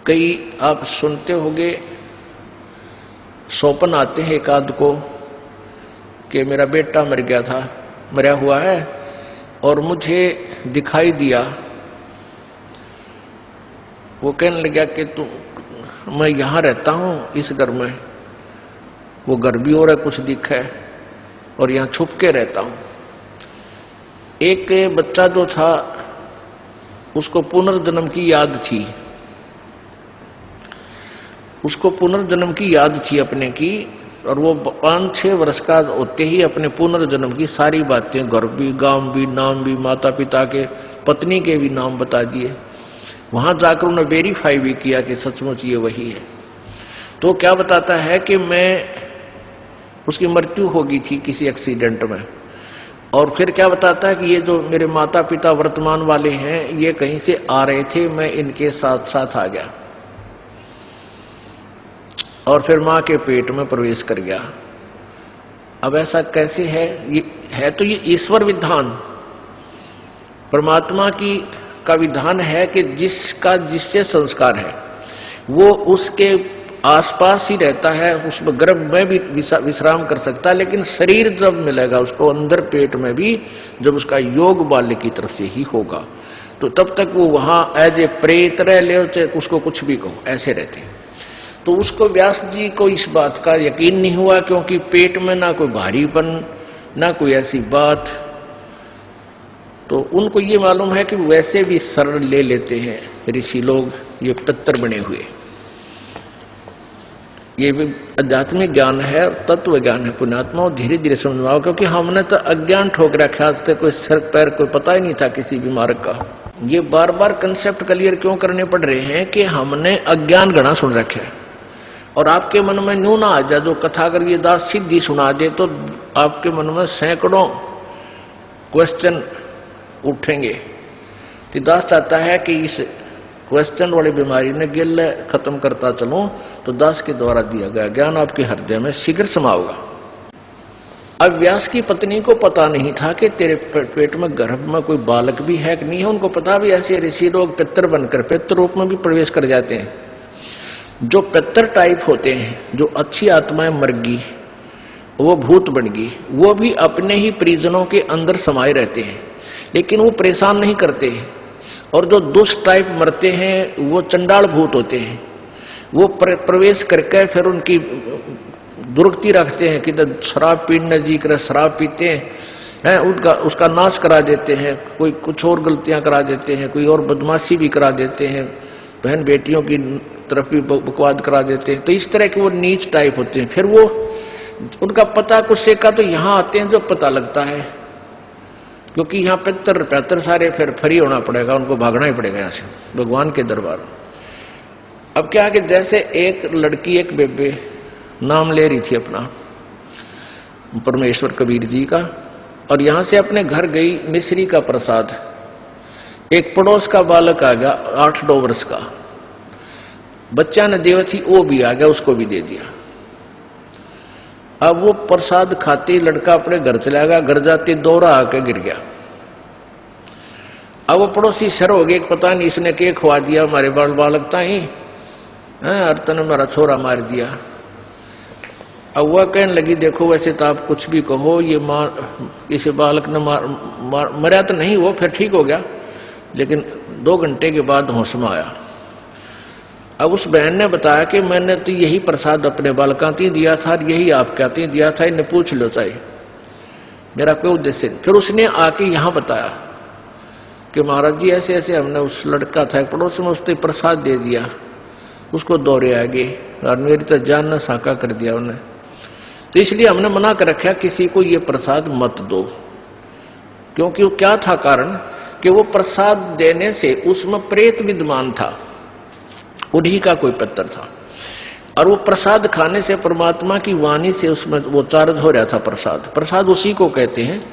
कई आप सुनते होंगे, सौपन आते हैं एक आध को कि मेरा बेटा मर गया था, मरा हुआ है और मुझे दिखाई दिया। वो कहने लगा कि मैं यहां रहता हूं इस घर में, वो घर भी हो रहा है कुछ दिखा है और यहां छुप के रहता हूं। एक बच्चा जो था उसको पुनर्जन्म की याद थी, उसको पुनर्जन्म की याद थी अपने की, और वो 5-6 वर्ष का होते ही अपने पुनर्जन्म की सारी बातें, घर भी, गांव भी, नाम भी, माता पिता के, पत्नी के भी नाम बता दिए। वहां जाकर उन्होंने वेरीफाई भी किया कि सचमुच ये वही है। तो क्या बताता है कि उसकी मृत्यु होगी थी किसी एक्सीडेंट में, और फिर क्या बताता है कि ये जो मेरे माता पिता वर्तमान वाले हैं ये कहीं से आ रहे थे, मैं इनके साथ साथ आ गया और फिर मां के पेट में प्रवेश कर गया। अब ऐसा कैसे है? ये है तो ये ईश्वर विधान, परमात्मा का विधान है कि जिससे संस्कार है वो उसके आसपास ही रहता है, उसमें गर्भ में भी विश्राम कर सकता है, लेकिन शरीर जब मिलेगा उसको अंदर पेट में भी, जब उसका योग बाल्य की तरफ से ही होगा, तो तब तक वो वहां एज ए प्रेत रह ले, चाहे उसको कुछ भी कहो, ऐसे रहते हैं। तो उसको व्यास जी को इस बात का यकीन नहीं हुआ, क्योंकि पेट में ना कोई भारीपन ना कोई ऐसी बात, तो उनको ये मालूम है कि वैसे भी शरण ले लेते हैं ऋषि लोग, ये पितर बने हुए। ये भी आध्यात्मिक ज्ञान है, तत्व ज्ञान है पुण्यात्मा, और धीरे धीरे समझाओ, क्योंकि हमने तो अज्ञान ठोक रखा, आज तक कोई सर पैर कोई पता ही नहीं था किसी भी मार्ग का। ये बार बार कंसेप्ट क्लियर क्यों करने पड़ रहे हैं कि हमने अज्ञान गणा सुन रखे है, और आपके मन में न्यू ना आ जाए जो कथा अगर ये दास सीधी सुना दे तो आपके मन में सैकड़ों क्वेश्चन उठेंगे। तो दास चाहता है कि इस क्वेश्चन वाली बीमारी ने गिल खत्म करता चलूं, तो दास के द्वारा दिया गया ज्ञान आपके हृदय में शीघ्र समाओगा। अब व्यास की पत्नी को पता नहीं था कि तेरे पेट में गर्भ में कोई बालक भी है कि नहीं है। उनको पता भी ऐसे ऋषि लोग पितर बनकर पितर रूप में भी प्रवेश कर जाते हैं। जो पितर टाइप होते हैं, जो अच्छी आत्माएं मर गई, वो भूत बन गई, वो भी अपने ही परिजनों के अंदर समाये रहते हैं, लेकिन वो परेशान नहीं करते हैं। और जो दुष्ट टाइप मरते हैं वो चंडाल भूत होते हैं, वो प्रवेश करके फिर उनकी दुर्गति रखते हैं कि शराब पीने जी कर शराब पीते हैं, उसका नाश करा देते हैं, कोई कुछ और गलतियां करा देते हैं, कोई और बदमाशी भी करा देते हैं, बहन बेटियों की तरफ भी बकवाद करा देते हैं। तो इस तरह के वो नीच टाइप होते हैं। फिर वो उनका पता कुछ सेका तो यहाँ आते हैं जब पता लगता है, क्योंकि यहाँ पितर सारे फिर फ्री होना पड़ेगा, उनको भागना ही पड़ेगा यहाँ से भगवान के दरबार। अब क्या कि जैसे एक लड़की एक बेबे नाम ले रही थी अपना परमेश्वर कबीर जी का, और यहां से अपने घर गई मिश्री का प्रसाद, एक पड़ोस का बालक आ गया 8-9 वर्ष का, बच्चा ने देवथी वो भी आ गया, उसको भी दे दिया। अब वो प्रसाद खाते लड़का अपने घर चला गया, घर जाते दौरा आके गिर गया। अब वो पड़ोसी शर हो गए, पता नहीं इसने क्या खवा दिया हमारे बालक ताई, अर्तन ने मेरा छोरा मार दिया। अब वह कहने लगी देखो वैसे तो आप कुछ भी कहो, ये इसे बालक ने मरा तो नहीं, वो फिर ठीक हो गया, लेकिन 2 घंटे के बाद होश में आया। अब उस बहन ने बताया कि मैंने तो यही प्रसाद अपने बालका ती दिया था, यही आप कहते दिया था, इन्हें पूछ लो चाहिए, मेरा कोई उद्देश्य नहीं। फिर उसने आके यहाँ बताया कि महाराज जी ऐसे ऐसे हमने उस लड़का था पड़ोस में, उसने प्रसाद दे दिया, उसको दौरे आ गए और मेरी तो जान न साका कर दिया उन्हें, तो इसलिए हमने मना कर रखा किसी को ये प्रसाद मत दो। क्योंकि वो क्या था कारण कि वो प्रसाद देने से उसमें प्रेत विद्यमान था, उन्हीं का कोई पितर था, और वो प्रसाद खाने से परमात्मा की वाणी से उसमें वो चार्ज हो रहा था। प्रसाद उसी को कहते हैं,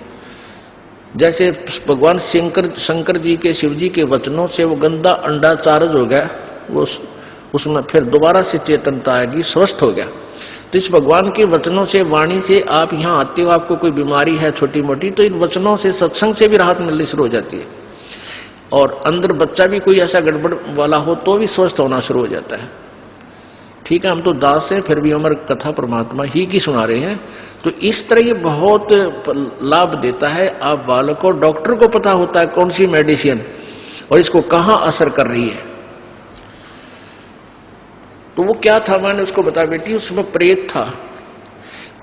जैसे भगवान शंकर जी के शिव जी के वचनों से वो गंदा अंडा चार्ज हो गया, वो उसमें फिर दोबारा से चेतनता आएगी, स्वस्थ हो गया। तो इस भगवान के वचनों से वाणी से आप यहाँ आते हो, आपको कोई बीमारी है छोटी मोटी, तो इन वचनों से सत्संग से भी राहत मिलनी शुरू हो जाती है। और अंदर बच्चा भी कोई ऐसा गड़बड़ वाला हो तो भी स्वस्थ होना शुरू हो जाता है। ठीक है, हम तो दास हैं, फिर भी हमारी कथा परमात्मा ही की सुना रहे हैं। तो इस तरह ये बहुत लाभ देता है। आप बालक को, डॉक्टर को पता होता है कौन सी मेडिसिन और इसको कहाँ असर कर रही है। तो वो क्या था, मैंने उसको बताया, बेटी उसमें प्रेत था।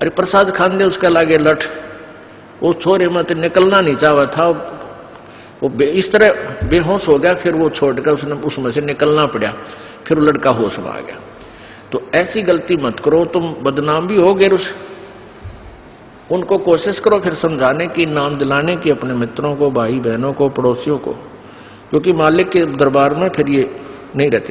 अरे प्रसाद खान दे उसका लागे लठ, वो छोरे मत निकलना नहीं चाहा था, वो इस तरह बेहोश हो गया। फिर वो छोड़कर उसने उसमें से निकलना पड़ा, फिर वो लड़का होश में आ गया। तो ऐसी गलती मत करो, तुम बदनाम भी हो गए। उनको कोशिश करो फिर समझाने की, नाम दिलाने की अपने मित्रों को, भाई बहनों को, पड़ोसियों को, क्योंकि मालिक के दरबार में फिर ये नहीं रहते।